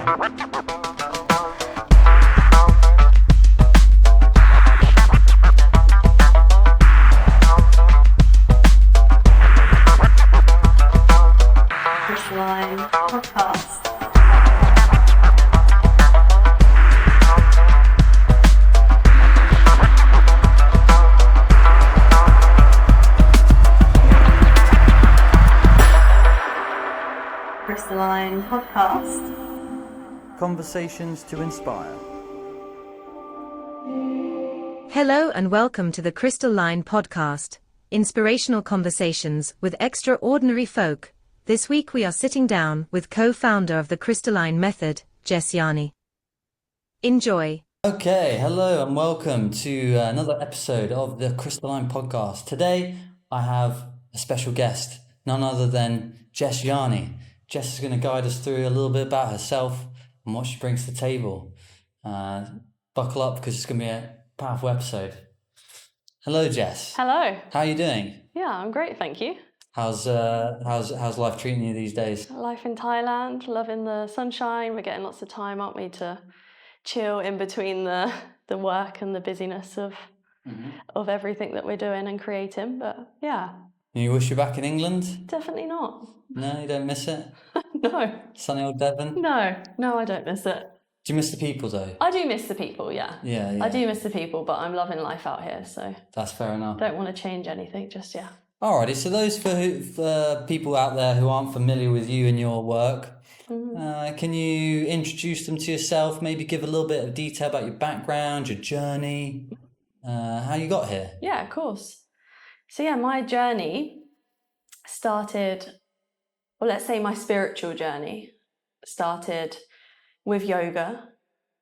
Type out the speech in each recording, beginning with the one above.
Crystalline Podcast. Crystalline Podcast. Conversations to inspire. Hello and welcome to the Crystalline Podcast, inspirational conversations with extraordinary folk. This week we are sitting down with co-founder of the Crystalline Method, Jess Yani. Enjoy. Okay, hello and welcome to another episode of the Crystalline Podcast. Today I have a special guest, none other than Jess Yani. Jess is going to guide us through a little bit about herself and what she brings to the table. Buckle up because it's going to be a powerful episode. Hello, Jess. Hello. How are you doing? Yeah, I'm great, thank you. How's life treating you these days? Life in Thailand, loving the sunshine. We're getting lots of time, aren't we, to chill in between the work and the busyness of everything that we're doing and creating. But yeah. You wish you're back in England? Definitely not. No, you don't miss it? No. Sunny old Devon? No, I don't miss it. Do you miss the people though? I do miss the people, yeah. Yeah. I do miss the people, but I'm loving life out here, so. That's fair enough. Don't want to change anything just yet. Alrighty, so those for people out there who aren't familiar with you and your work, can you introduce them to yourself, maybe give a little bit of detail about your background, your journey, how you got here? Yeah, of course. So yeah, my journey started, well, let's say my spiritual journey started with yoga,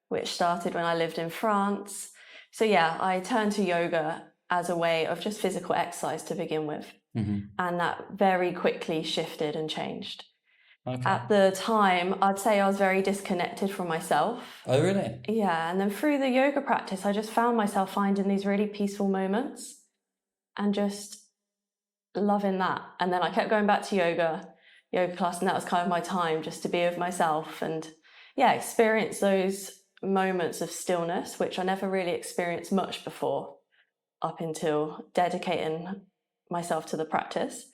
which started when I lived in France. So yeah, I turned to yoga as a way of just physical exercise to begin with. And that very quickly shifted and changed. Okay. At the time, I'd say I was very disconnected from myself. Oh, really? Yeah, and then through the yoga practice, I just found myself finding these really peaceful moments and just loving that. And then I kept going back to yoga class, and that was kind of my time just to be with myself and experience those moments of stillness, which I never really experienced much before, up until dedicating myself to the practice.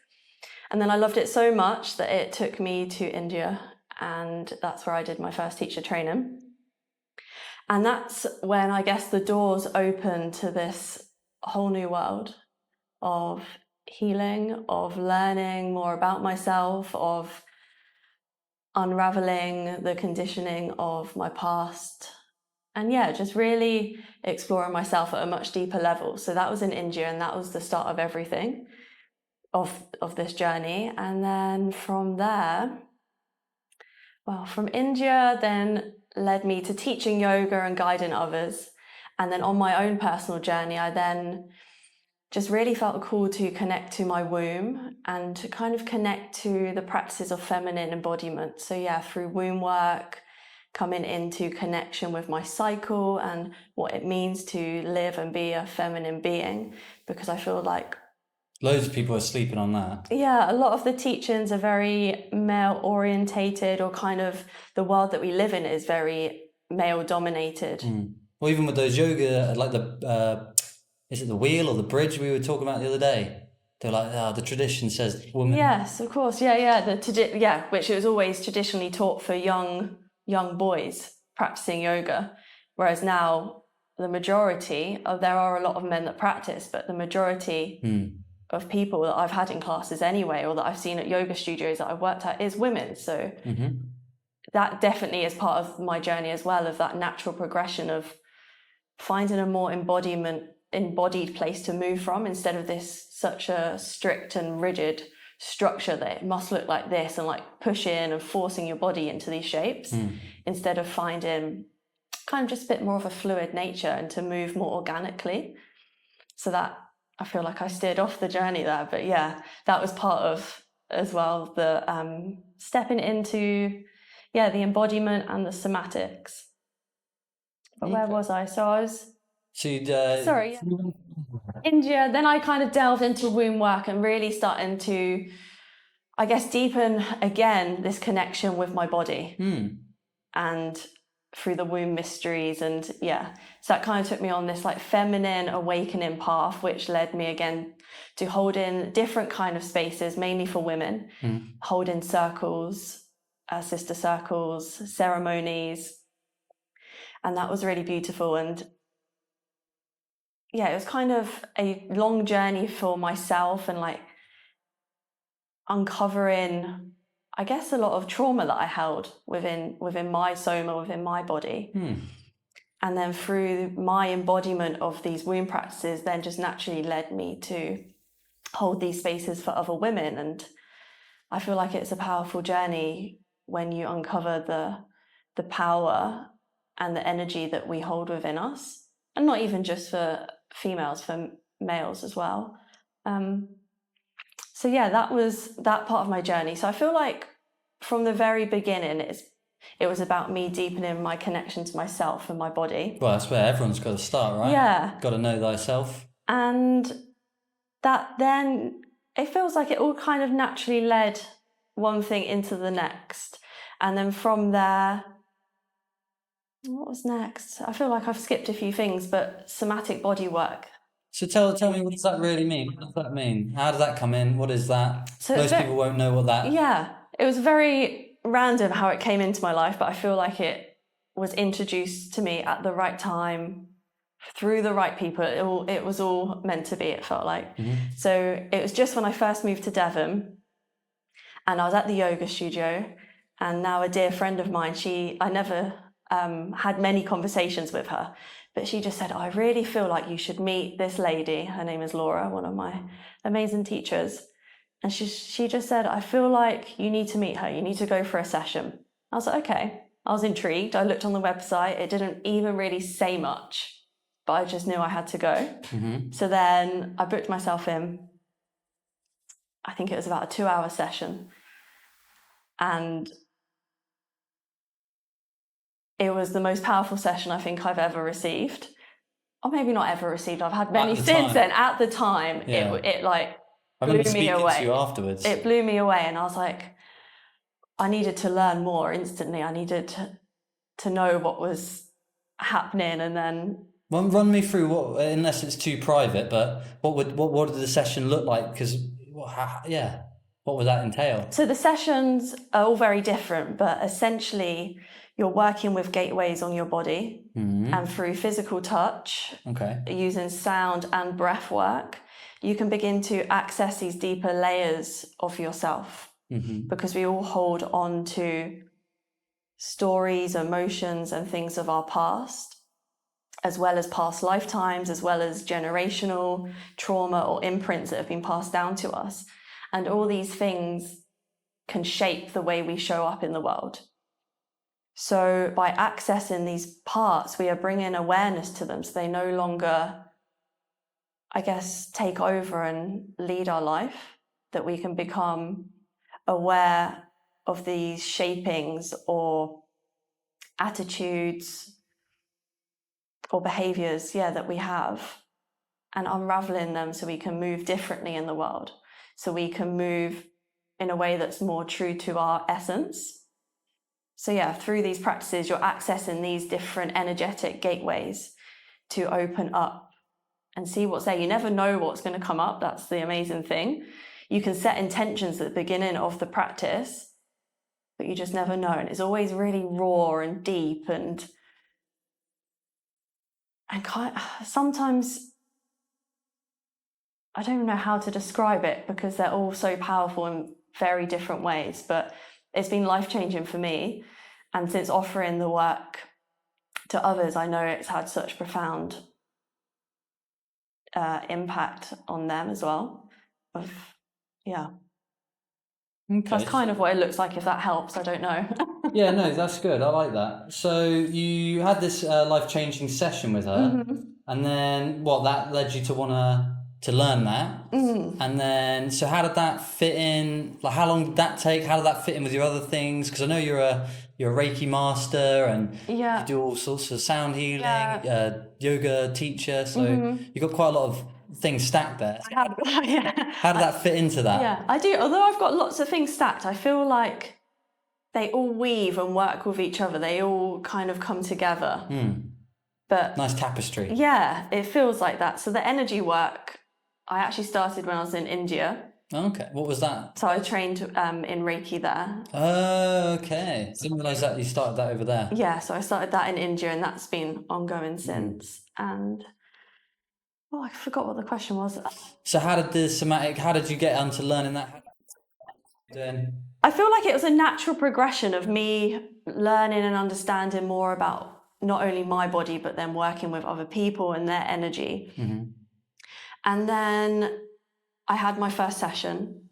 And then I loved it so much that it took me to India, and that's where I did my first teacher training. And that's when I guess the doors opened to this whole new world of healing, of learning more about myself, of unraveling the conditioning of my past, and just really exploring myself at a much deeper level. So that was in India, and that was the start of everything of this journey. And then from there, from India then led me to teaching yoga and guiding others. And then on my own personal journey, I then just really felt called to connect to my womb and to kind of connect to the practices of feminine embodiment. So through womb work, coming into connection with my cycle and what it means to live and be a feminine being, because I feel like loads of people are sleeping on that. Yeah, a lot of the teachings are very male orientated, or kind of the world that we live in is very male dominated. Well, even with those yoga, like is it the wheel or the bridge we were talking about the other day? They're like, the tradition says women. Yes, of course. Yeah. Which it was always traditionally taught for young boys practicing yoga. Whereas now the majority there are a lot of men that practice, but the majority of people that I've had in classes anyway, or that I've seen at yoga studios that I've worked at, is women. So that definitely is part of my journey as well, of that natural progression of finding a more embodied place to move from, instead of this such a strict and rigid structure that it must look like this, and like pushing and forcing your body into these shapes, instead of finding kind of just a bit more of a fluid nature and to move more organically. So that, I feel like I steered off the journey there, but that was part of as well the stepping into the embodiment and the somatics. But where was I? So I was India. Then I kind of delved into womb work and really starting to, I guess, deepen again this connection with my body. and through the womb mysteries. And so that kind of took me on this like feminine awakening path, which led me again to hold in different kind of spaces, mainly for women, hold in circles, sister circles, ceremonies. And that was really beautiful. And it was kind of a long journey for myself, and like uncovering, I guess, a lot of trauma that I held within my soma, within my body. And then through my embodiment of these womb practices, then just naturally led me to hold these spaces for other women. And I feel like it's a powerful journey when you uncover the power and the energy that we hold within us, and not even just for females, for males as well. So that was that part of my journey. So I feel like from the very beginning, it was about me deepening my connection to myself and my body. Well, that's where everyone's got to start, right? Yeah. Got to know thyself. And that then, it feels like it all kind of naturally led one thing into the next. And then from there, what was next? I feel like I've skipped a few things, but somatic body work. So tell me, what does that really mean? What does that mean? How does that come in? What is that? So Most people won't know what that... Yeah, it was very random how it came into my life, but I feel like it was introduced to me at the right time, through the right people. It was all meant to be, it felt like. So it was just when I first moved to Devon, and I was at the yoga studio, and now a dear friend of mine, I never had many conversations with her, but she just said, I really feel like you should meet this lady. Her name is Laura, one of my amazing teachers. And she just said, I feel like you need to meet her. You need to go for a session. I was like, okay. I was intrigued. I looked on the website. It didn't even really say much, but I just knew I had to go. So then I booked myself in. I think it was about a 2-hour session. And it was the most powerful session I think I've ever received. Or maybe not ever received. I've had many since then. At the time, it like blew me away. To you afterwards. It blew me away, and I was like, I needed to learn more instantly. I needed to know what was happening, and then... Run me through what, unless it's too private, but what did the session look like? Because, what would that entail? So the sessions are all very different, but essentially you're working with gateways on your body, and through physical touch, using sound and breath work, you can begin to access these deeper layers of yourself, because we all hold on to stories, emotions, and things of our past, as well as past lifetimes, as well as generational trauma or imprints that have been passed down to us. And all these things can shape the way we show up in the world. So by accessing these parts, we are bringing awareness to them, so they no longer, I guess, take over and lead our life, that we can become aware of these shapings or attitudes or behaviors, that we have, and unraveling them so we can move differently in the world. So we can move in a way that's more true to our essence. So through these practices, you're accessing these different energetic gateways to open up and see what's there. You never know what's going to come up. That's the amazing thing. You can set intentions at the beginning of the practice, but you just never know. And it's always really raw and deep and sometimes I don't know how to describe it, because they're all so powerful in very different ways, but it's been life-changing for me. And since offering the work to others, I know it's had such profound impact on them as well. That's kind of what it looks like, if that helps. I don't know. Yeah, no, that's good. I like that. So you had this life-changing session with her, and then that led you to want to learn that. And then, so how did that fit in? Like, how long did that take? How did that fit in with your other things? Because I know you're a Reiki master, and you do all sorts of sound healing, yoga teacher. So you've got quite a lot of things stacked there. How did that fit into that? Yeah, I do. Although I've got lots of things stacked, I feel like they all weave and work with each other. They all kind of come together. But Nice tapestry. yeah, it feels like that. So the energy work, I actually started when I was in India. Okay, what was that? So I trained in Reiki there. Oh, okay. Didn't realise that you started that over there. Yeah, so I started that in India, and that's been ongoing since. And I forgot what the question was. So how did you get onto learning that? I feel like it was a natural progression of me learning and understanding more about not only my body, but then working with other people and their energy. And then I had my first session,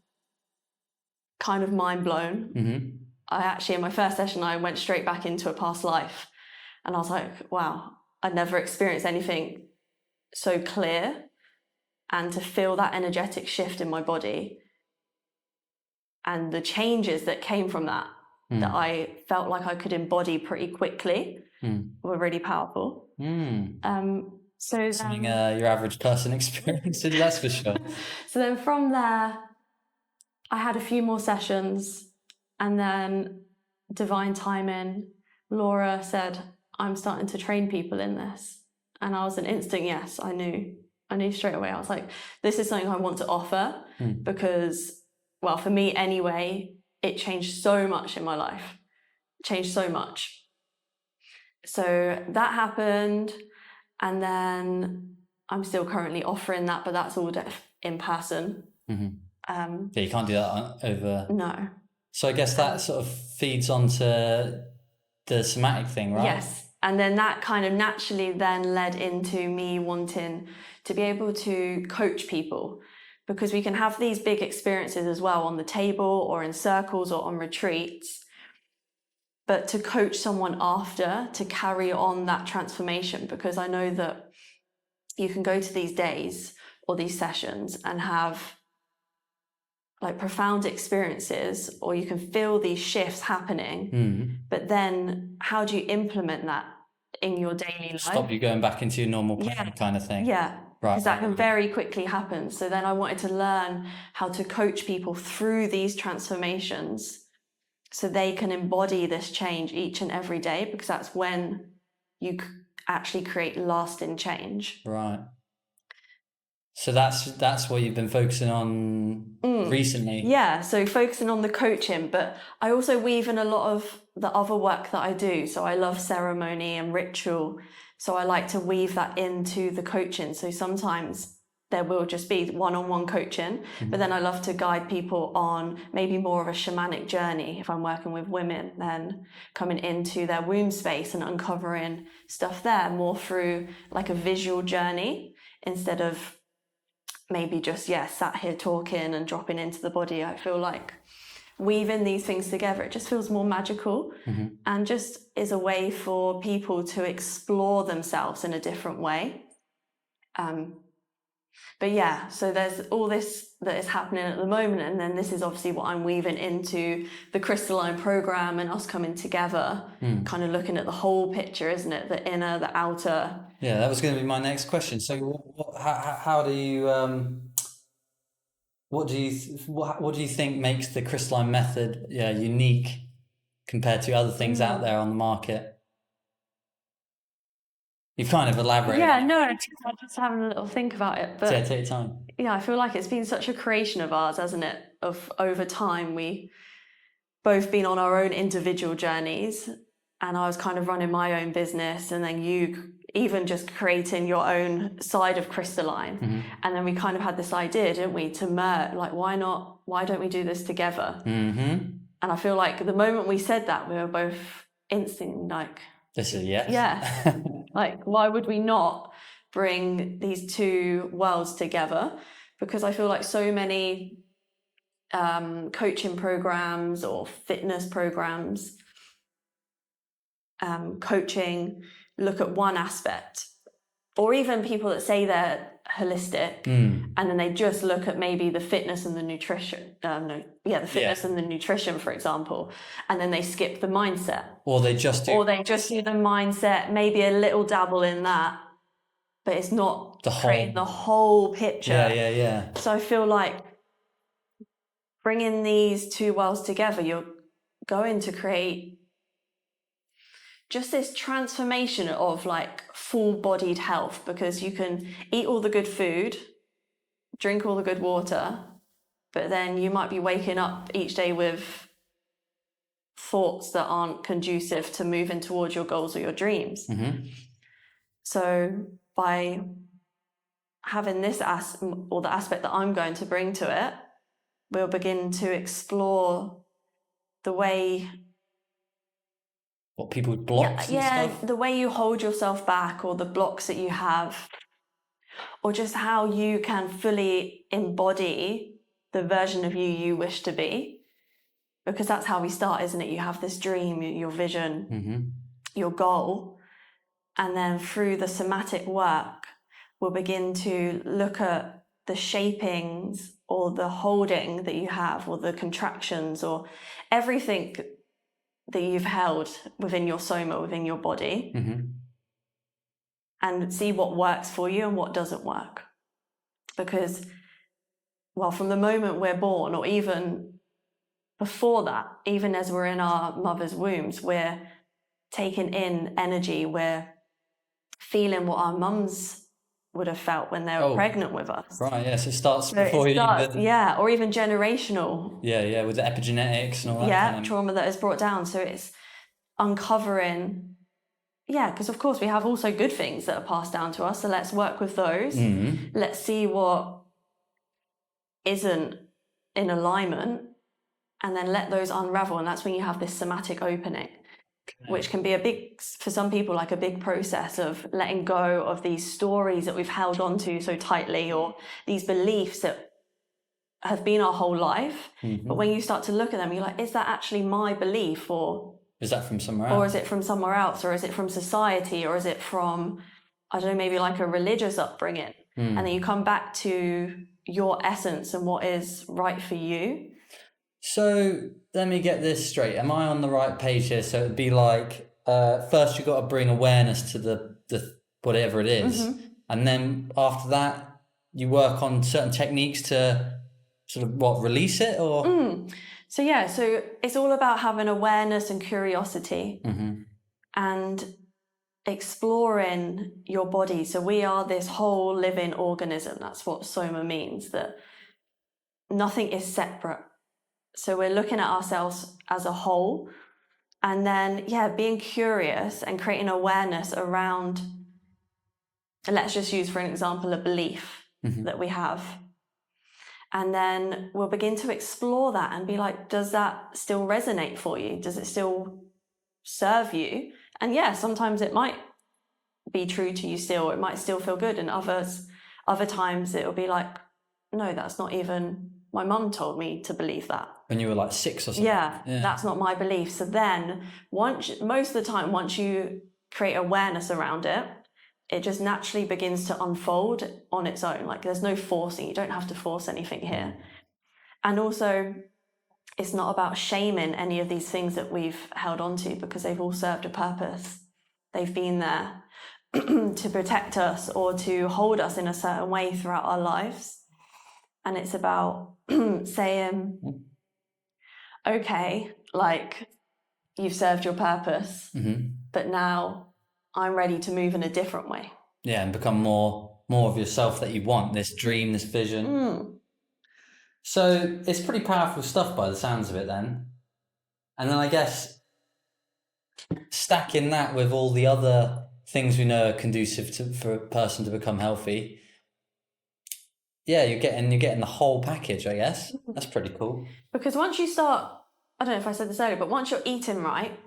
kind of mind blown. I actually, in my first session, I went straight back into a past life. And I was like, wow, I'd never experienced anything so clear. And to feel that energetic shift in my body and the changes that came from that, that I felt like I could embody pretty quickly, were really powerful. So Something your average person experiences, that's for sure. So then from there, I had a few more sessions, and then divine timing, Laura said, I'm starting to train people in this. And I was an instant yes. I knew straight away. I was like, this is something I want to offer because, well, for me anyway, it changed so much in my life. Changed so much. So that happened. And then I'm still currently offering that, but that's all in person. Yeah, you can't do that over. No. So I guess that sort of feeds onto the somatic thing, right? Yes. And then that kind of naturally then led into me wanting to be able to coach people, because we can have these big experiences as well on the table or in circles or on retreats. But to coach someone after, to carry on that transformation, because I know that you can go to these days or these sessions and have like profound experiences, or you can feel these shifts happening, but then how do you implement that in your daily life? Stop you going back into your normal plan kind of thing. Yeah, right. Because that can very quickly happen. So then I wanted to learn how to coach people through these transformations so they can embody this change each and every day, because that's when you actually create lasting change. Right. So that's what you've been focusing on recently. Yeah, so focusing on the coaching, but I also weave in a lot of the other work that I do. So I love ceremony and ritual. So I like to weave that into the coaching. So sometimes there will just be one-on-one coaching, but then I love to guide people on maybe more of a shamanic journey. If I'm working with women, then coming into their womb space and uncovering stuff there more through like a visual journey instead of maybe just, sat here talking and dropping into the body. I feel like weaving these things together, it just feels more magical and just is a way for people to explore themselves in a different way. But yeah, so there's all this that is happening at the moment, and then this is obviously what I'm weaving into the Crystalline program and us coming together, kind of looking at the whole picture, isn't it? The inner, the outer. Yeah, that was going to be my next question. So, how do you what do you think makes the Crystalline Method unique compared to other things out there on the market? You've kind of elaborated. Yeah, no, I'm just having a little think about it. But take your time. Yeah, I feel like it's been such a creation of ours, hasn't it? Of over time, we both been on our own individual journeys, and I was kind of running my own business, and then you even just creating your own side of Crystalline. And then we kind of had this idea, didn't we, to merge, like, why don't we do this together? And I feel like the moment we said that, we were both instantly like, this is yes. Yeah. Like, why would we not bring these two worlds together? Because I feel like so many coaching programs or fitness programs, coaching, look at one aspect, or even people that say they're holistic and then they just look at maybe the fitness and the nutrition. The fitness and the nutrition, for example, and then they skip the mindset. Or they just do the mindset, maybe a little dabble in that, but it's not creating the whole picture. Yeah. So I feel like bringing these two worlds together, going to create just this transformation of like full-bodied health, because you can eat all the good food, drink all the good water, but then you might be waking up each day with thoughts that aren't conducive to moving towards your goals or your dreams. Mm-hmm. So by having this or the aspect that I'm going to bring to it, we'll begin to explore the way, What people blocks and stuff? the way you hold yourself back, or the blocks that you have, or just how you can fully embody the version of you wish to be. Because that's how we start, isn't it? You have this dream, your vision, Mm-hmm. your goal, and then through the somatic work, we'll begin to look at the shapings or the holding that you have, or the contractions, or everything that you've held within your soma, within your body, Mm-hmm. and see what works for you and what doesn't work. Because, well, from the moment we're born, or even before that, even as we're in our mother's wombs, we're taking in energy, we're feeling what our mums would have felt when they were pregnant with us. Right, yes, it starts So before you even... Yeah, or even generational. Yeah, with the epigenetics and all that Yeah, kind of... trauma that is brought down. So it's uncovering, because of course we have also good things that are passed down to us. So let's work with those. Mm-hmm. Let's see what isn't in alignment, and then let those unravel. And that's when you have this somatic opening. Okay. Which can be for some people, like a big process of letting go of these stories that we've held onto so tightly, or these beliefs that have been our whole life. Mm-hmm. But when you start to look at them, you're like, is that actually my belief, or is that from somewhere else? Or is it from somewhere else? Or is it from society? Or is it from, I don't know, maybe like a religious upbringing? And then you come back to your essence and what is right for you. So let me get this straight. Am I on the right page here? So it'd be like, first you've got to bring awareness to the whatever it is. Mm-hmm. And then after that, you work on certain techniques to sort of release it, or? So it's all about having awareness and curiosity, mm-hmm. and exploring your body. So we are this whole living organism. That's what soma means, that nothing is separate. So we're looking at ourselves as a whole, and then, being curious and creating awareness around, let's just use, for an example, a belief mm-hmm. that we have. And then we'll begin to explore that and be like, does that still resonate for you? Does it still serve you? And sometimes it might be true to you still, it might still feel good. And other times it'll be like, no, that's not even, my mum told me to believe that. When you were like 6 or something. Yeah, that's not my belief. So then most of the time, once you create awareness around it, it just naturally begins to unfold on its own. Like, there's no forcing. You don't have to force anything here. And also, it's not about shaming any of these things that we've held on to, because they've all served a purpose. They've been there to protect us or to hold us in a certain way throughout our lives. And it's about saying, okay, like, you've served your purpose, mm-hmm. but now I'm ready to move in a different way. Yeah, and become more of yourself that you want, this dream, this vision. So it's pretty powerful stuff by the sounds of it then. And then I guess stacking that with all the other things we know are conducive for a person to become healthy. Yeah, you're getting the whole package, I guess. That's pretty cool. Because once you start, I don't know if I said this earlier, but once you're eating right,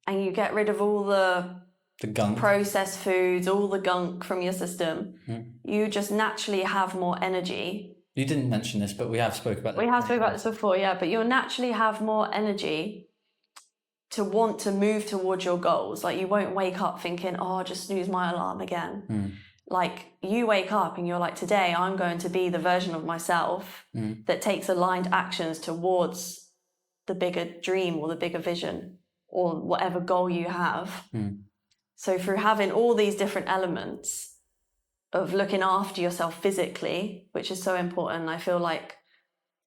and you get rid of all the gunk, processed foods, all the gunk from your system, you just naturally have more energy. You didn't mention this, but we have spoke about this. We have spoke about this before, but you'll naturally have more energy to want to move towards your goals. Like, you won't wake up thinking, oh, I'll just snooze my alarm again. Like, you wake up and you're like, today I'm going to be the version of myself that takes aligned actions towards the bigger dream or the bigger vision or whatever goal you have. So through having all these different elements of looking after yourself physically, which is so important, I feel like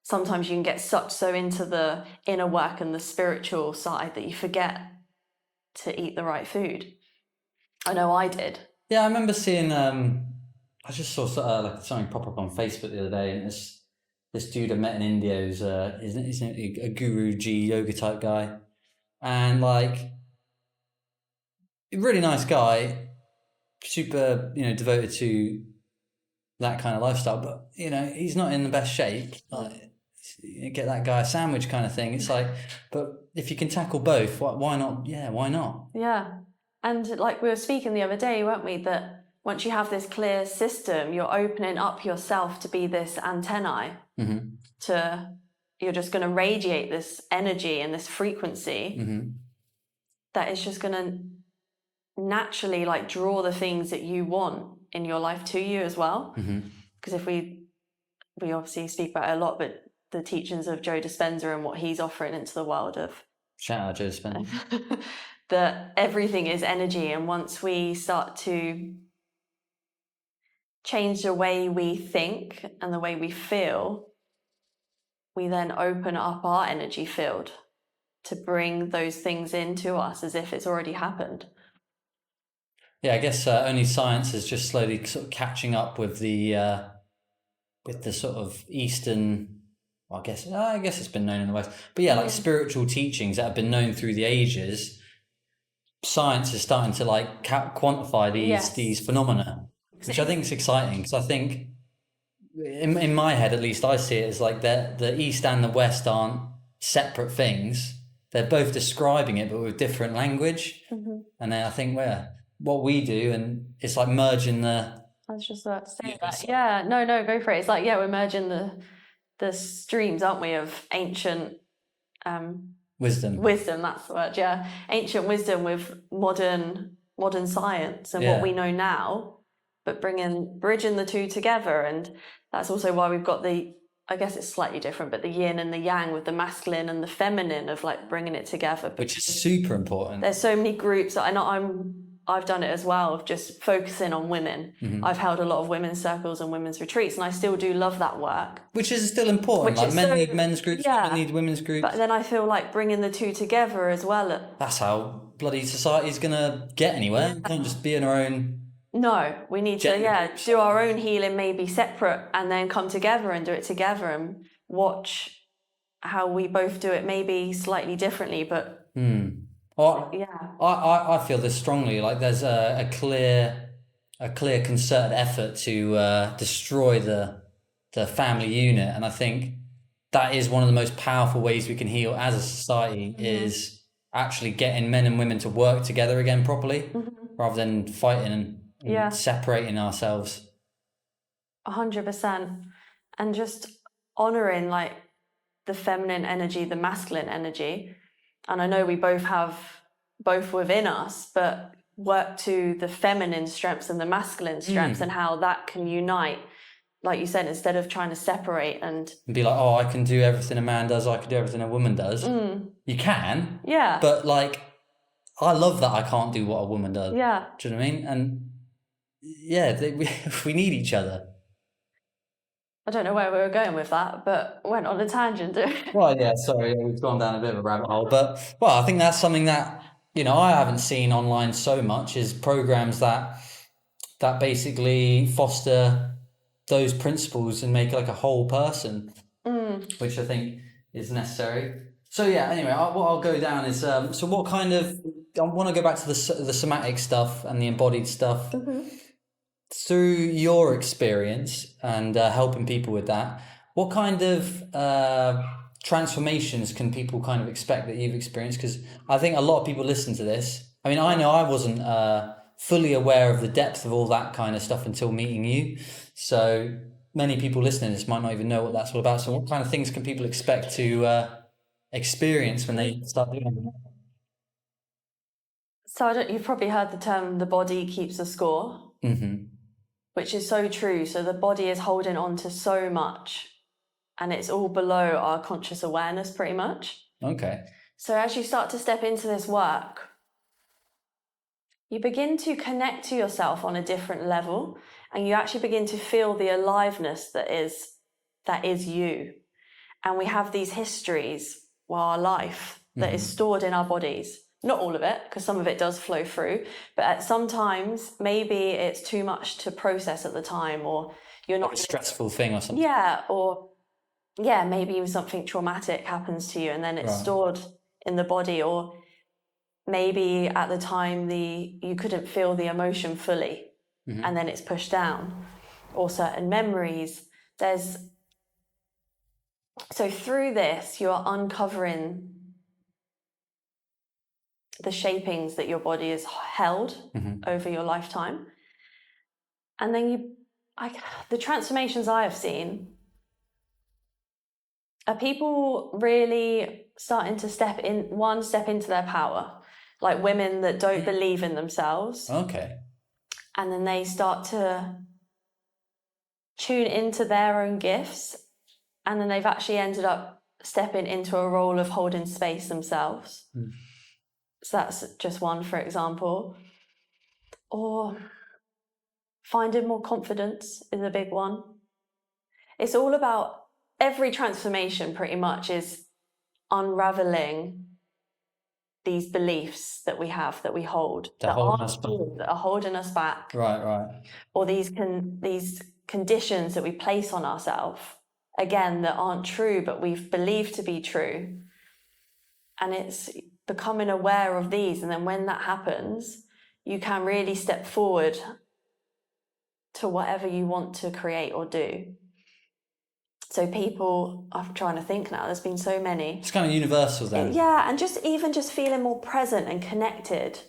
sometimes you can get so into the inner work and the spiritual side that you forget to eat the right food. I know I did. Yeah, I remember seeing. I just saw like something pop up on Facebook the other day, and it's this dude I met in India who's he's a Guruji yoga type guy, and like a really nice guy, super devoted to that kind of lifestyle, but he's not in the best shape. Like, you get that guy a sandwich kind of thing. It's like, but if you can tackle both, why not? Yeah, why not? Yeah. And like we were speaking the other day, weren't we, that once you have this clear system, you're opening up yourself to be this antennae you're just going to radiate this energy and this frequency that is just going to naturally like draw the things that you want in your life to you as well. Because if we obviously speak about it a lot, but the teachings of Joe Dispenza and what he's offering into the world of shout out Joe Dispenza, that everything is energy, and once we start to change the way we think and the way we feel, we then open up our energy field to bring those things into us as if it's already happened. Yeah, I guess only science is just slowly sort of catching up with the sort of Eastern. Well, I guess it's been known in the West, but yeah, like spiritual teachings that have been known through the ages. Science is starting to like quantify these phenomena, which I think is exciting, because I think in my head, at least, I see it as like the East and the West aren't separate things. They're both describing it, but with different language. And then I think what we do, and it's like merging the. I was just about to say that. Yeah, no, go for it. It's like, we're merging the streams, aren't we, of ancient wisdom. Wisdom, that's the word. Yeah, ancient wisdom with modern science and what we know now, but bridging the two together. And that's also why we've got I guess it's slightly different, but the yin and the yang, with the masculine and the feminine, of like bringing it together. Which is super important. There's so many groups that I've done it as well, of just focusing on women. I've held a lot of women's circles and women's retreats, and I still do love that work. Which is still important. Like men need men's groups, women need women's groups. But then I feel like bringing the two together as well. That's how bloody society's going to get anywhere. We can't just be in our own. No, we need to do our own healing, maybe separate, and then come together and do it together and watch how we both do it, maybe slightly differently, but I feel this strongly. Like there's a clear concerted effort to destroy the family unit, and I think that is one of the most powerful ways we can heal as a society is actually getting men and women to work together again properly, rather than fighting and separating ourselves. 100%. And just honoring like the feminine energy, the masculine energy. And I know we both have both within us, but work to the feminine strengths and the masculine strengths and how that can unite, like you said, instead of trying to separate and be like, oh, I can do everything a man does, I can do everything a woman does. You can. Yeah. But like, I love that I can't do what a woman does. Yeah. Do you know what I mean? And we need each other. I don't know where we were going with that, but went on a tangent. Well, yeah, sorry, we've gone down a bit of a rabbit hole, but I think that's something that I haven't seen online so much, is programs that basically foster those principles and make like a whole person, which I think is necessary. So yeah, anyway, what I'll go down is so what kind of, I want to go back to the somatic stuff and the embodied stuff. Through your experience and helping people with that, what kind of transformations can people kind of expect that you've experienced? Because I think a lot of people listen to this. I mean, I know I wasn't fully aware of the depth of all that kind of stuff until meeting you. So many people listening to this might not even know what that's all about. So what kind of things can people expect to experience when they start doing it? So you've probably heard the term, the body keeps a score. Which is so true. So the body is holding on to so much, and it's all below our conscious awareness pretty much. Okay. So as you start to step into this work, you begin to connect to yourself on a different level, and you actually begin to feel the aliveness that is you. And we have these histories, our life that is stored in our bodies. Not all of it, because some of it does flow through, but at sometimes maybe it's too much to process at the time, or you're not a stressful thing or something. Yeah, or maybe something traumatic happens to you and then it's stored in the body, or maybe at the time you couldn't feel the emotion fully and then it's pushed down, or certain memories. So through this, you're uncovering the shapings that your body has held over your lifetime. And then the transformations I have seen are people really starting to step into their power, like women that don't believe in themselves. Okay. And then they start to tune into their own gifts. And then they've actually ended up stepping into a role of holding space themselves. So that's just one, for example. Or finding more confidence is a big one. It's all about, every transformation pretty much is unraveling these beliefs that we have, that we hold, that are holding us back. Right. Or these conditions that we place on ourselves, again, that aren't true, but we've believed to be true. And it's becoming aware of these. And then when that happens, you can really step forward to whatever you want to create or do. So people, I'm trying to think now, there's been so many. It's kind of universal then. Yeah, and just feeling more present and connected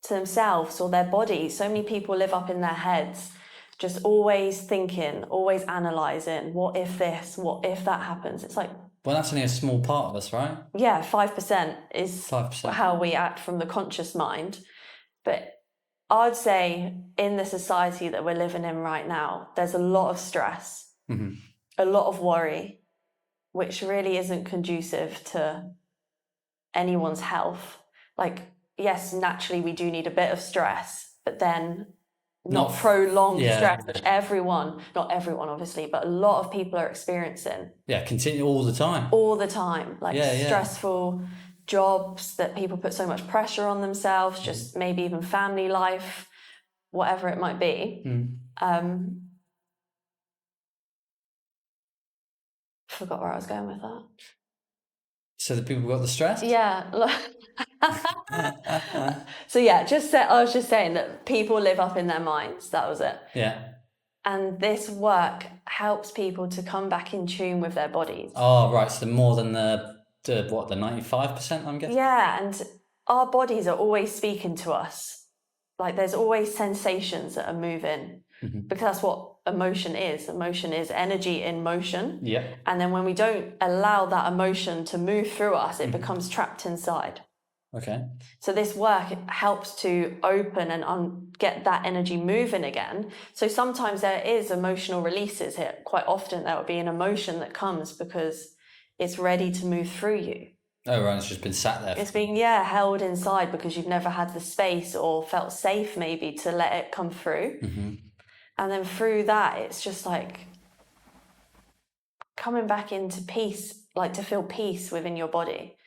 to themselves or their bodies. So many people live up in their heads, just always thinking, always analysing, what if this, what if that happens? It's like... Well, that's only a small part of us, right? Yeah, 5% is 5%. How we act from the conscious mind. But I'd say in the society that we're living in right now, there's a lot of stress, a lot of worry, which really isn't conducive to anyone's health. Like, yes, naturally we do need a bit of stress, but then not prolonged stress, which not everyone obviously, but a lot of people are experiencing. Yeah, continue all the time. All the time. Like stressful jobs that people put so much pressure on themselves, just maybe even family life, whatever it might be. Forgot where I was going with that. So the people got the stress? Yeah. So yeah, I was just saying that people live up in their minds. That was it. Yeah. And this work helps people to come back in tune with their bodies. Oh, right. So more than the 95%, I'm guessing? Yeah, and our bodies are always speaking to us. Like there's always sensations that are moving, because that's what emotion is. Emotion is energy in motion. Yeah. And then when we don't allow that emotion to move through us, it becomes trapped inside. Okay. So this work helps to open and get that energy moving again. So sometimes there is emotional releases here. Quite often there will be an emotion that comes because it's ready to move through you. Oh, right. It's just been sat there. It's been, held inside because you've never had the space or felt safe maybe to let it come through. And then through that, it's just like coming back into peace, like to feel peace within your body.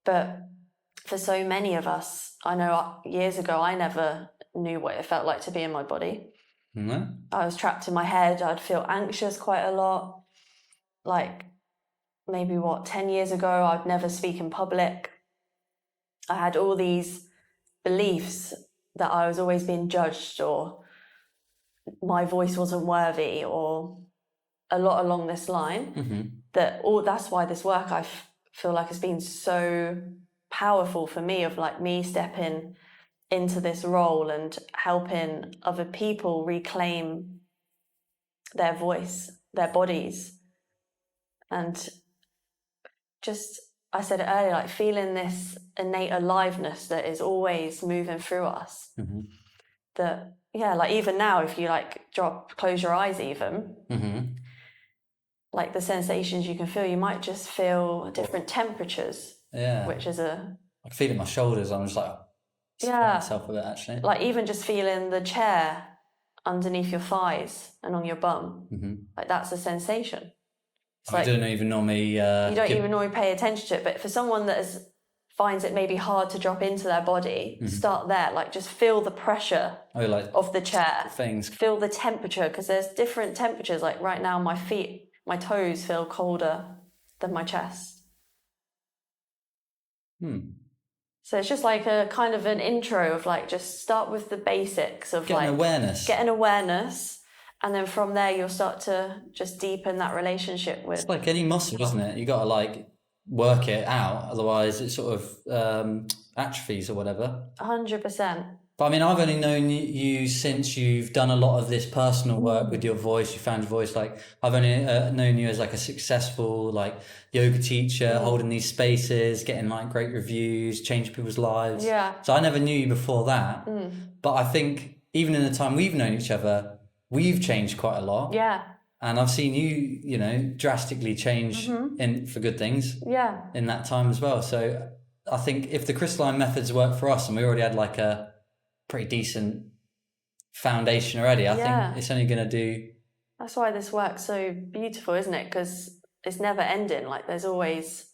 But for so many of us, I know years ago, I never knew what it felt like to be in my body. No? I was trapped in my head. I'd feel anxious quite a lot. Like maybe 10 years ago, I'd never speak in public. I had all these beliefs that I was always being judged, or my voice wasn't worthy, or a lot along this line. That's why this work I feel like has been so powerful for me, of like me stepping into this role and helping other people reclaim their voice, their bodies. And just, I said it earlier, like feeling this innate aliveness that is always moving through us. That, like even now, if you like close your eyes even, like the sensations you can feel, you might just feel different temperatures. Yeah. Which is I can feel it in my shoulders. I'm just like, myself a bit actually. Like even just feeling the chair underneath your thighs and on your bum. Like that's a sensation. It's I don't even normally. you don't even normally pay attention to it. But for someone that finds it maybe hard to drop into their body, start there. Like just feel the pressure of the chair. Things. Feel the temperature, because there's different temperatures. Like right now, my toes feel colder than my chest. So it's just like a kind of an intro of like, just start with the basics of Get an awareness. Get an awareness. And then from there, you'll start to just deepen that relationship with. It's like any muscle, isn't it? You got to like work it out, otherwise it sort of atrophies or whatever. 100%. But I mean, I've only known you since you've done a lot of this personal work with your voice. You found your voice. Like I've only known you as like a successful like yoga teacher, holding these spaces, getting like great reviews, changing people's lives. Yeah. So I never knew you before that. But I think even in the time we've known each other, we've changed quite a lot. Yeah. And I've seen you, drastically change for good things. Yeah. In that time as well. So I think if the crystalline methods work for us, and we already had like a pretty decent foundation already, I think it's only going to do. That's why this work's so beautiful, isn't it? Because it's never ending. Like there's always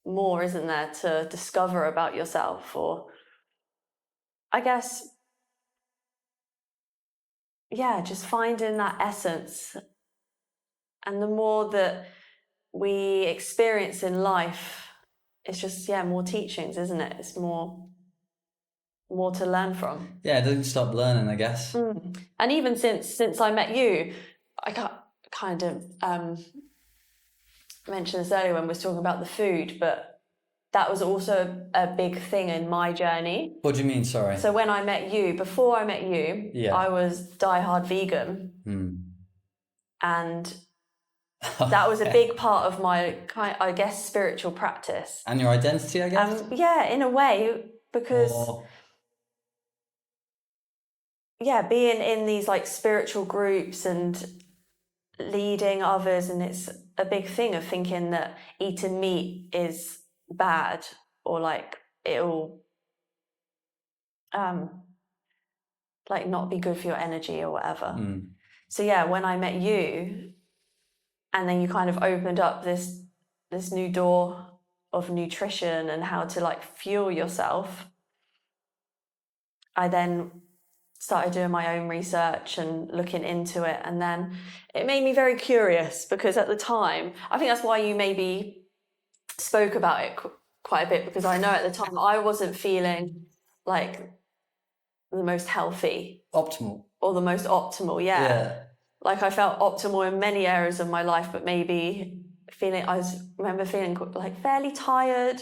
more, isn't there, to discover about yourself, or I guess, just finding that essence. And the more that we experience in life, it's just, more teachings, isn't it? It's more to learn from. Yeah, don't stop learning, I guess. And even since I met you, I kind of mentioned this earlier when we were talking about the food, but that was also a big thing in my journey. What do you mean, sorry? So when I met you, before I met you, I was diehard vegan. And that was a big part of my, I guess, spiritual practice. And your identity, I guess? In a way, because... being in these like spiritual groups and leading others, and it's a big thing of thinking that eating meat is bad, or like it'll like not be good for your energy or whatever. So when I met you, and then you kind of opened up this new door of nutrition and how to like fuel yourself, I then started doing my own research and looking into it. And then it made me very curious, because at the time, I think that's why you maybe spoke about it quite a bit, because I know at the time I wasn't feeling like the most healthy. Optimal. Or the most optimal, yeah. Like I felt optimal in many areas of my life, but maybe remember feeling like fairly tired.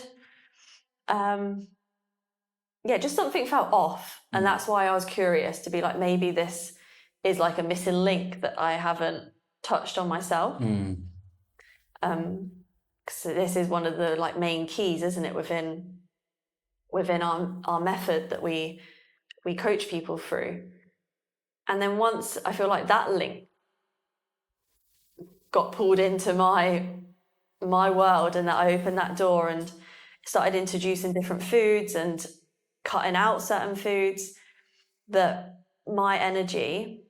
Just something felt off. And that's why I was curious to be like, maybe this is like a missing link that I haven't touched on myself. Because this is one of the like main keys, isn't it, within our method that we coach people through. And then once I feel like that link got pulled into my world, and that I opened that door and started introducing different foods and cutting out certain foods, that my energy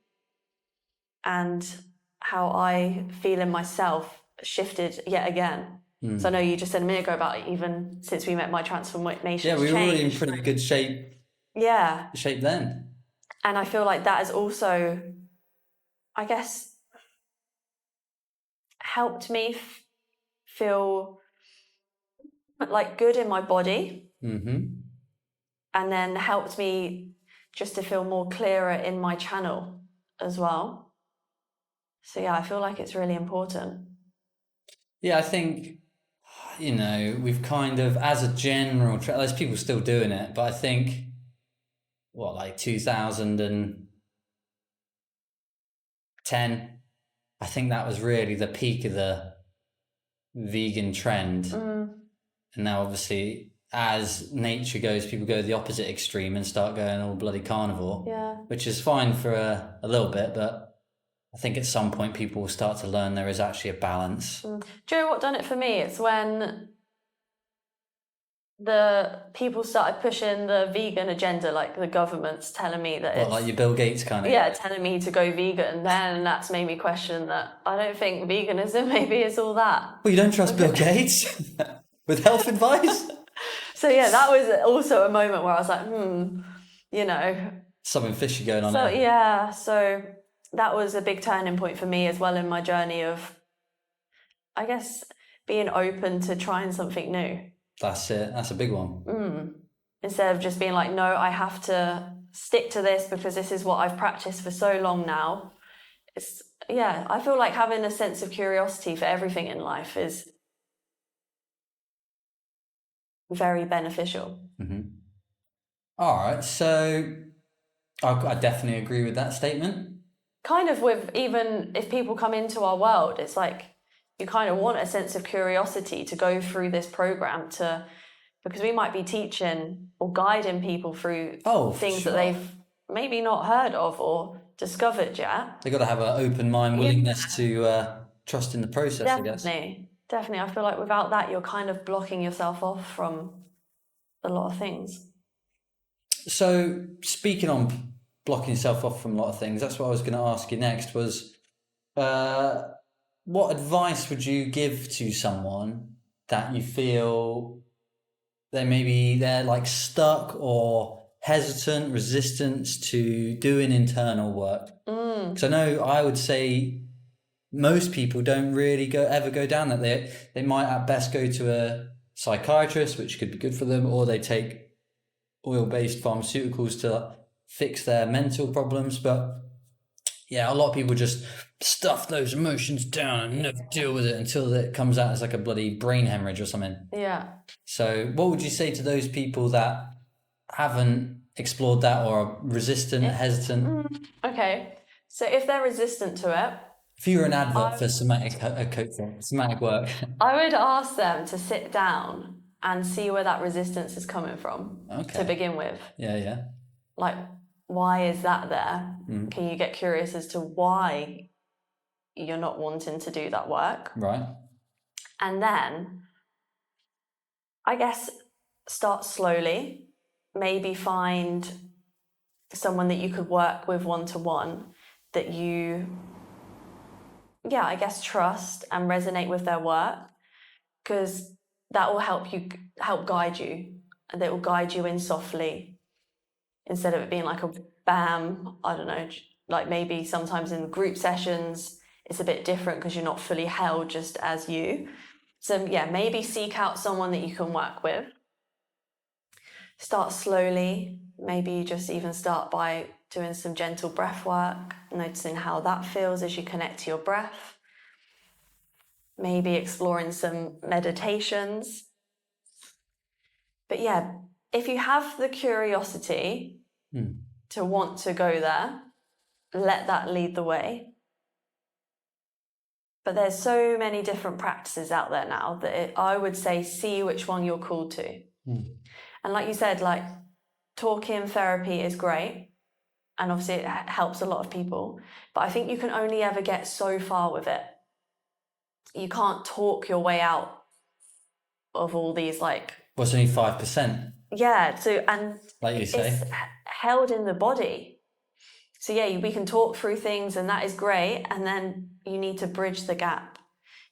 and how I feel in myself shifted yet again. So I know you just said a minute ago about even since we met, my transformation. Yeah, we were already in pretty good shape. Yeah. Shape then. And I feel like that has also, I guess, helped me feel like good in my body. And then helped me just to feel more clearer in my channel as well. So I feel like it's really important. Yeah, I think, we've kind of, as a general, there's people still doing it, but I think, 2010, I think that was really the peak of the vegan trend. And now obviously, as nature goes, people go the opposite extreme and start going all bloody carnivore, which is fine for a little bit, but I think at some point people will start to learn there is actually a balance. Do you know what done it for me? It's when the people started pushing the vegan agenda, like the government's telling me that What, like your Bill Gates kind of? yeah, telling me to go vegan, then that's made me question that I don't think veganism maybe is all that. Well, you don't trust Bill Gates with health advice? So yeah, that was also a moment where I was like, you know. Something fishy going on So there. yeah, so that was a big turning point for me as well in my journey of, I guess, being open to trying something new. That's it. That's a big one. Instead of just being like, no, I have to stick to this because this is what I've practiced for so long now. I feel like having a sense of curiosity for everything in life is very beneficial. All right. So I definitely agree with that statement. Kind of with, even if people come into our world, it's like you kind of want a sense of curiosity to go through this program because we might be teaching or guiding people through things that they've maybe not heard of or discovered yet. They've got to have an open mind, willingness to trust in the process, I guess. Definitely. I feel like without that, you're kind of blocking yourself off from a lot of things. So speaking on blocking yourself off from a lot of things, that's what I was going to ask you next was, what advice would you give to someone that you feel they're like stuck or hesitant, resistant to doing internal work? Because I know I would say most people don't really ever go down that. They might at best go to a psychiatrist, which could be good for them, or they take oil-based pharmaceuticals to fix their mental problems. But yeah, a lot of people just stuff those emotions down and never deal with it until it comes out as like a bloody brain hemorrhage or something. Yeah. So what would you say to those people that haven't explored that or are resistant, hesitant? Okay. So if they're resistant to it, if you were an advert for somatic work, I would ask them to sit down and see where that resistance is coming from to begin with. Yeah. Like, why is that there? Can you get curious as to why you're not wanting to do that work? Right. And then, I guess, start slowly. Maybe find someone that you could work with one-to-one that you, I guess, trust and resonate with their work, because that will help guide you, and it will guide you in softly instead of it being like a bam. I don't know, like maybe sometimes in group sessions it's a bit different because you're not fully held just as you. So maybe seek out someone that you can work with. Start slowly. Maybe you just even start by doing some gentle breath work, noticing how that feels as you connect to your breath. Maybe exploring some meditations. But if you have the curiosity to want to go there, let that lead the way. But there's so many different practices out there now that I would say see which one you're called to. And like you said, like talking therapy is great. And obviously it helps a lot of people. But I think you can only ever get so far with it. You can't talk your way out of all these What's only 5%? Yeah, and like you say, it's held in the body. So we can talk through things and that is great. And then you need to bridge the gap.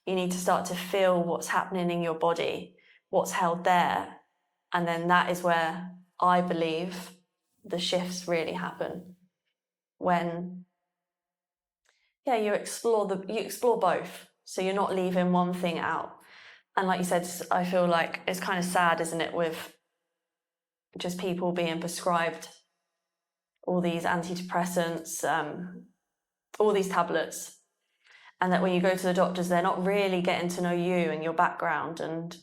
You need to start to feel what's happening in your body, what's held there. And then that is where I believe the shifts really happen. When, you explore both. So you're not leaving one thing out. And like you said, I feel like it's kind of sad, isn't it, with just people being prescribed all these antidepressants, all these tablets. And that when you go to the doctors, they're not really getting to know you and your background and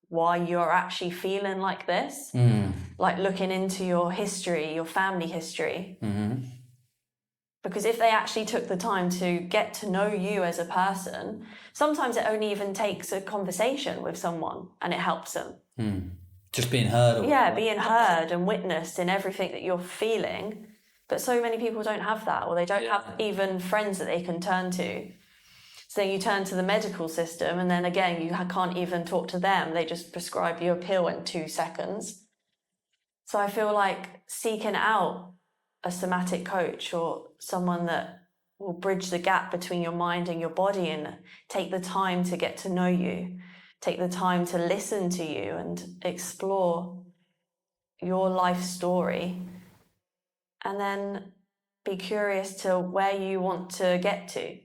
why you're actually feeling like this. Like looking into your history, your family history. Because if they actually took the time to get to know you as a person, sometimes it only even takes a conversation with someone and it helps them. Just being heard. Being heard and witnessed in everything that you're feeling. But so many people don't have that, or they don't have even friends that they can turn to. So you turn to the medical system, and then again, you can't even talk to them. They just prescribe you a pill in 2 seconds. So I feel like seeking out a somatic coach or someone that will bridge the gap between your mind and your body and take the time to get to know you, take the time to listen to you and explore your life story, and then be curious to where you want to get to.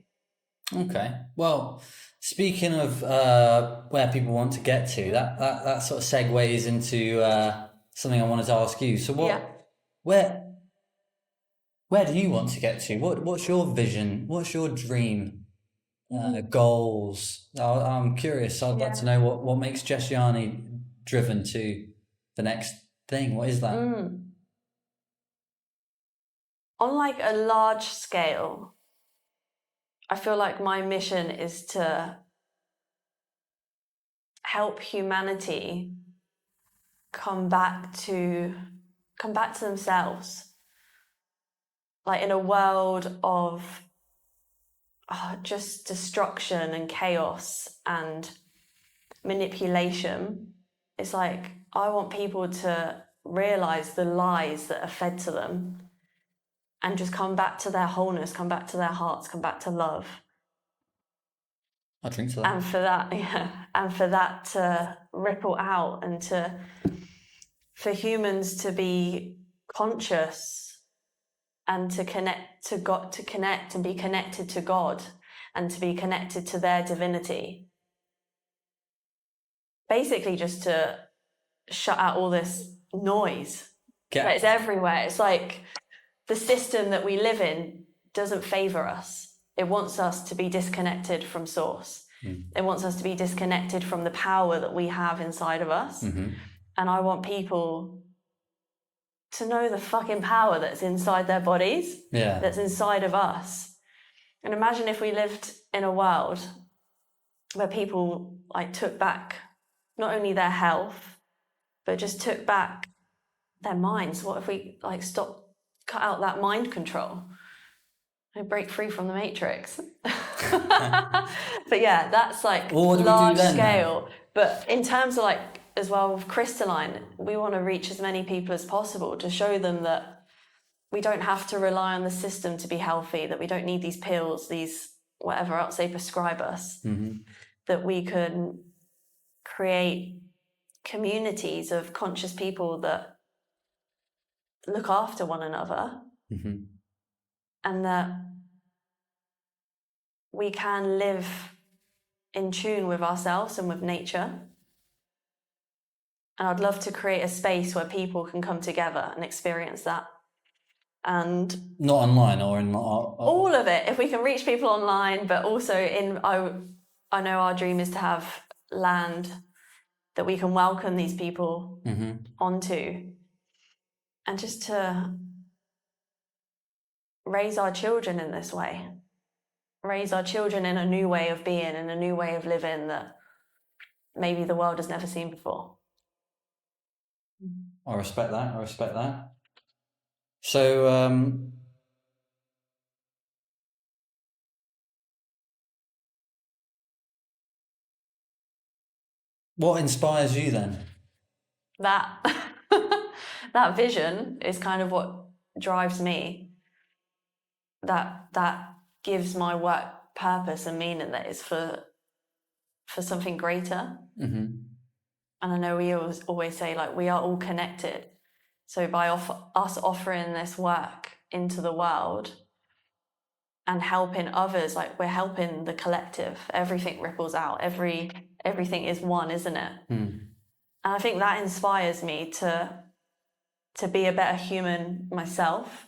Okay. Well, speaking of where people want to get to, that sort of segues into something I wanted to ask you. So where do you want to get to? What's your vision? What's your dream? Goals? I'm curious. I'd like to know what makes Jess Yani driven to the next thing. What is that? On like a large scale, I feel like my mission is to help humanity come back to themselves, like in a world of just destruction and chaos and manipulation. It's like I want people to realize the lies that are fed to them and just come back to their wholeness, come back to their hearts, come back to love. I'll drink to that. And for that to ripple out and for humans to be conscious and to connect to God, to connect and be connected to God and to be connected to their divinity. Basically just to shut out all this noise. It's everywhere. It's like the system that we live in doesn't favor us. It wants us to be disconnected from source. It wants us to be disconnected from the power that we have inside of us. And I want people to know the fucking power that's inside their bodies, that's inside of us. And imagine if we lived in a world where people like took back not only their health, but just took back their minds. What if we like cut out that mind control and break free from the matrix? But yeah, that's like large scale. But in terms of like, as well with Crystalline, we want to reach as many people as possible to show them that we don't have to rely on the system to be healthy, that we don't need these pills, these whatever else they prescribe us, that we can create communities of conscious people that look after one another, and that we can live in tune with ourselves and with nature. And I'd love to create a space where people can come together and experience that. And not online or in all of it. If we can reach people online, but also I know our dream is to have land that we can welcome these people onto, and just to raise our children in this way, raise our children in a new way of being, in a new way of living that maybe the world has never seen before. I respect that. So, what inspires you then? That that vision is kind of what drives me. That gives my work purpose and meaning, that is for something greater. And I know we always say like we are all connected. So by us offering this work into the world and helping others, like we're helping the collective. Everything ripples out. Everything is one, isn't it? And I think that inspires me to be a better human myself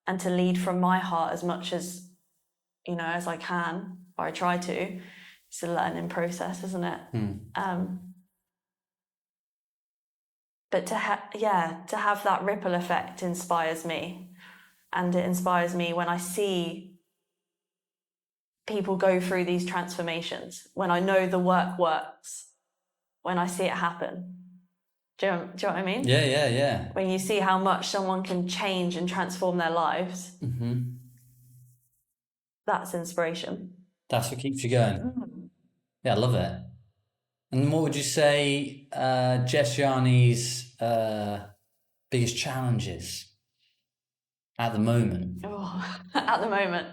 and to lead from my heart as much as, as I can, or I try to. It's a learning process, isn't it? But to have that ripple effect inspires me. And it inspires me when I see people go through these transformations, when I know the work works, when I see it happen. Do you know what I mean? Yeah. When you see how much someone can change and transform their lives, that's inspiration. That's what keeps you going. Yeah, I love it. And what would you say Jess Yani's biggest challenges at the moment? Oh, at the moment.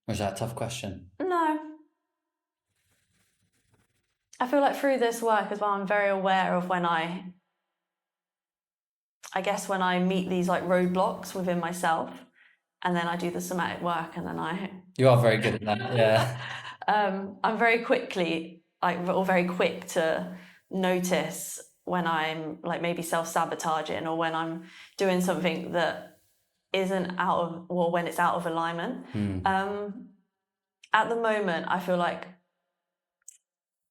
Or is that a tough question? No. I feel like through this work as well, I'm very aware of when I guess when I meet these like roadblocks within myself, and then I do the somatic work, and then You are very good at that, yeah. I'm very very quick to notice when I'm like maybe self-sabotaging, or when I'm doing something that isn't when it's out of alignment. At the moment, I feel like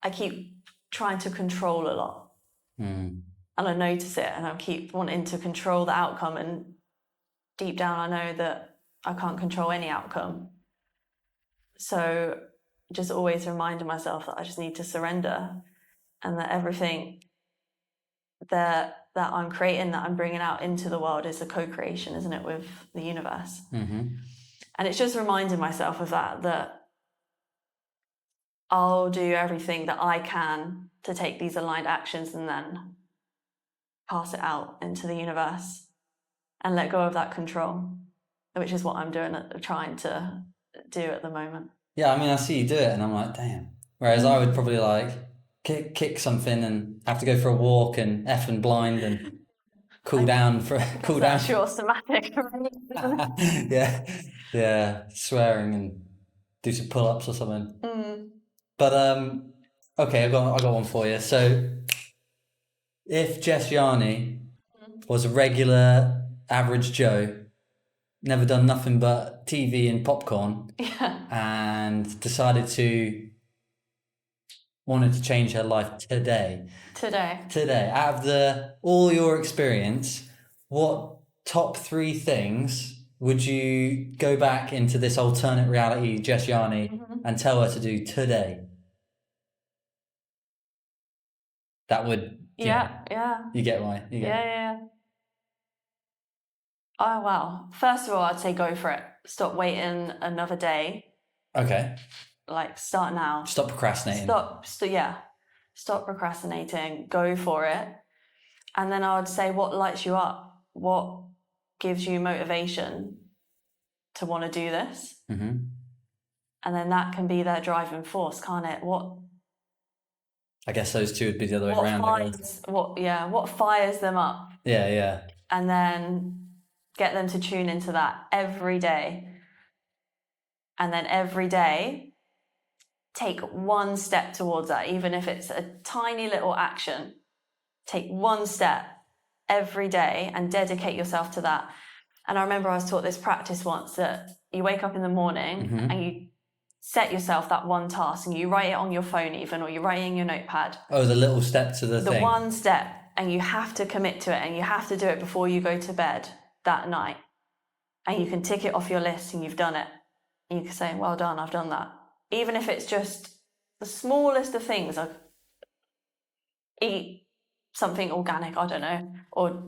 I keep trying to control a lot. And I notice it, and I keep wanting to control the outcome, and deep down I know that I can't control any outcome. So just always reminding myself that I just need to surrender, and that everything that I'm creating, that I'm bringing out into the world, is a co-creation, isn't it, with the universe? And it's just reminding myself of that I'll do everything that I can to take these aligned actions and then pass it out into the universe and let go of that control, which is what I'm trying to do at the moment. Yeah, I mean, I see you do it and I'm like, damn. Whereas I would probably like kick something and have to go for a walk and and blind and cool down. That's your somatic. Yeah, swearing and do some pull-ups or something. But okay, I got one for you. So if Jess Yani was a regular average Joe, never done nothing but TV and popcorn, and decided to wanted to change her life today, out of all your experience, what top 3 things would you go back into this alternate reality Jess Yani and tell her to do today? That would you get why yeah. Oh wow. First of all, I'd say go for it. Stop waiting another day. Okay. Like, start now. Stop procrastinating. Stop procrastinating. Go for it. And then I would say, what lights you up? What gives you motivation to want to do this? And then that can be their driving force, can't it? I guess those two would be the other way around. What fires them up? Yeah. And then get them to tune into that every day. And then every day, take one step towards that, even if it's a tiny little action. Take one step every day and dedicate yourself to that. And I remember I was taught this practice once, that you wake up in the morning and you set yourself that one task, and you write it on your phone even, or you write it in your notepad. Oh, the little step to the thing. The one step, and you have to commit to it, and you have to do it before you go to bed that night. And you can tick it off your list, and you've done it. And you can say, well done, I've done that. Even if it's just the smallest of things, like eat something organic, I don't know, or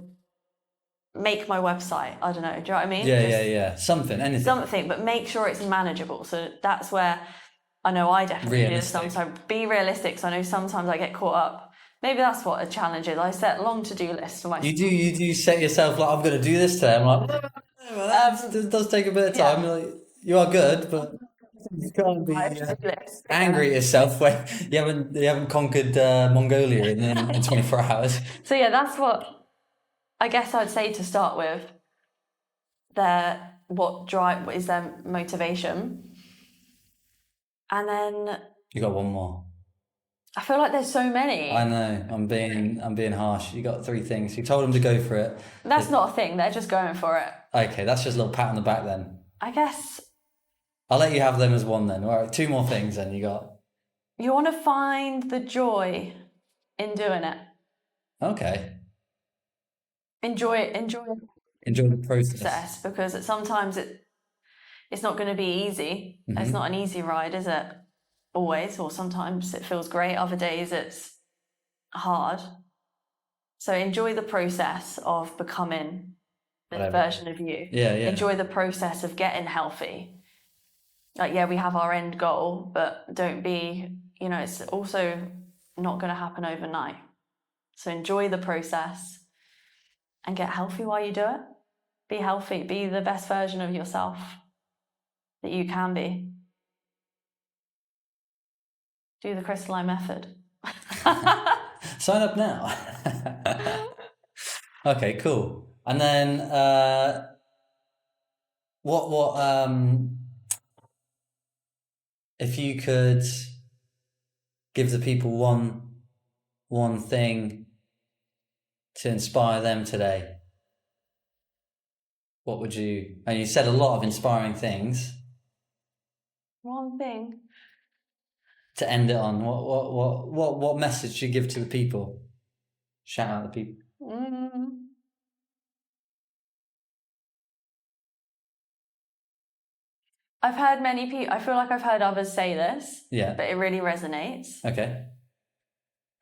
make my website, I don't know, do you know what I mean? Yeah. Anything, but make sure it's manageable. So that's where I know I definitely do sometimes. Be realistic. So I know sometimes I get caught up. Maybe that's what a challenge is. I set long to-do lists for myself. You do set yourself like, I'm going to do this today. I'm like, that does take a bit of time. Like, you are good, but you can't be angry at yourself when you haven't conquered Mongolia in 24 hours. So yeah, that's what I guess I'd say to start with. What is their motivation? And then you got one more. I feel like there's so many. I know. I'm being harsh. You got 3 things. You told them to go for it. That's not a thing. They're just going for it. Okay, that's just a little pat on the back then. I guess I'll let you have them as one then. All right, 2 more things then you got. You want to find the joy in doing it. Okay. Enjoy the process. Because sometimes it's not going to be easy. It's not an easy ride, is it? Always. Or sometimes it feels great. Other days it's hard. So enjoy the process of becoming this version of you. Yeah. Enjoy the process of getting healthy. like, yeah, we have our end goal, but don't be, it's also not going to happen overnight. So enjoy the process and get healthy while you do it. Be healthy, be the best version of yourself that you can be. Do the Crystalline Method. Sign up now. Okay, cool. And then what if you could give the people one thing to inspire them today, what would you, and you said a lot of inspiring things, One thing. to end it on, what message do you give to the people? Shout out the people. I've heard many people, I feel like I've heard others say this, Yeah. but it really resonates. Okay.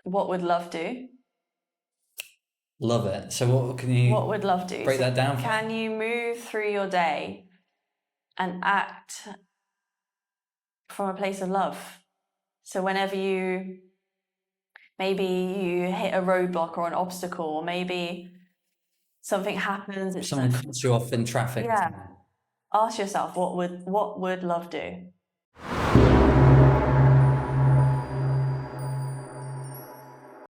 What would love do? Love it. So what would love do? Break that down? Can you move through your day and act from a place of love? So whenever maybe you hit a roadblock or an obstacle, or maybe something happens. Someone cuts you off in traffic. Yeah. Ask yourself, what would love do?